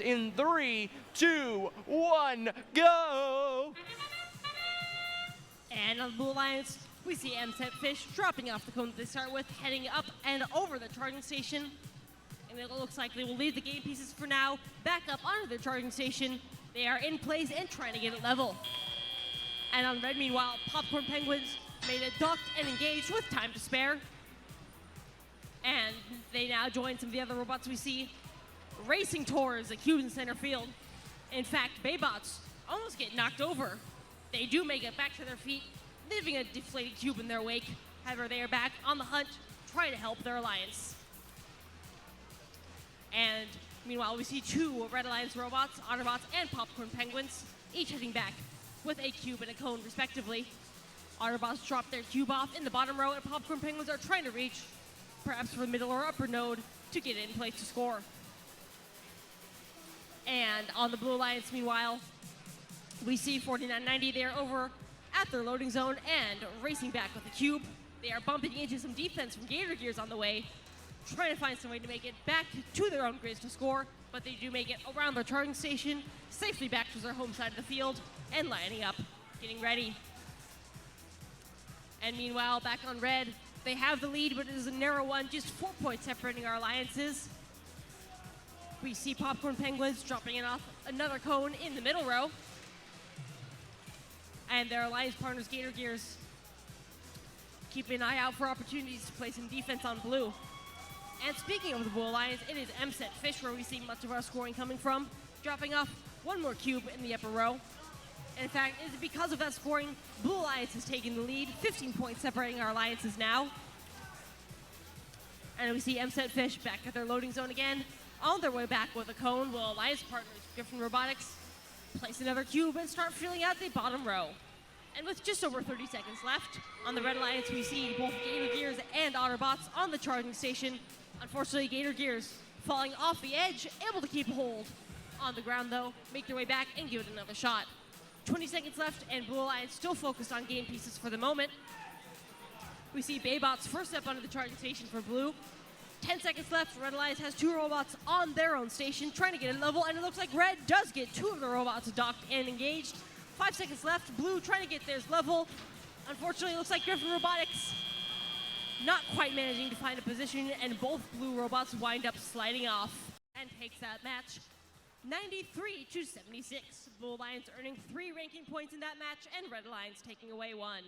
In 3, 2, 1, go! And on the Blue Alliance, we see Fish dropping off the cone that they start with, heading up and over the charging station. And it looks like they will leave the game pieces for now, back up onto their charging station. They are in place and trying to get it level. And on red, meanwhile, Popcorn Penguins made it docked and engaged with time to spare. And they now join some of the other robots we see racing towards the cube in center field. In fact, Baybots almost get knocked over. They do make it back to their feet, leaving a deflated cube in their wake. However, they are back on the hunt, trying to help their alliance. And meanwhile, we see two Red Alliance robots, Autobots and Popcorn Penguins, each heading back with a cube and a cone, respectively. Autobots drop their cube off in the bottom row, and Popcorn Penguins are trying to reach, perhaps for the middle or upper node, to get in place to score. And on the Blue Alliance, meanwhile, we see 4990. They are over at their loading zone and racing back with the cube. They are bumping into some defense from Gator Gears on the way, trying to find some way to make it back to their own grids to score, but they do make it around their charging station, safely back to their home side of the field, and lining up, getting ready. And meanwhile, back on red, they have the lead, but it is a narrow one, just 4 points separating our alliances. We see Popcorn Penguins dropping it off another cone in the middle row. And their alliance partners, Gator Gears, keep an eye out for opportunities to play some defense on blue. And speaking of the Blue Alliance, it is Fish where we see much of our scoring coming from, dropping off one more cube in the upper row. And in fact, it is because of that scoring, Blue Alliance has taken the lead, 15 points separating our alliances now. And we see Fish back at their loading zone again. On their way back with a cone, will alliance partners Griffin Robotics place another cube and start filling out the bottom row. And with just over 30 seconds left, on the Red Alliance we see both Gator Gears and Autobots on the charging station. Unfortunately, Gator Gears falling off the edge, able to keep a hold on the ground though, make their way back and give it another shot. 20 seconds left, and Blue Alliance still focused on game pieces for the moment. We see Baybots first step onto the charging station for blue. 10 seconds left. Red Alliance has two robots on their own station trying to get a level, and it looks like Red does get two of the robots docked and engaged. 5 seconds left. Blue trying to get theirs level. Unfortunately, it looks like Griffin Robotics not quite managing to find a position, and both blue robots wind up sliding off and takes that match 93-76. Blue Alliance earning 3 ranking points in that match, and Red Alliance taking away 1.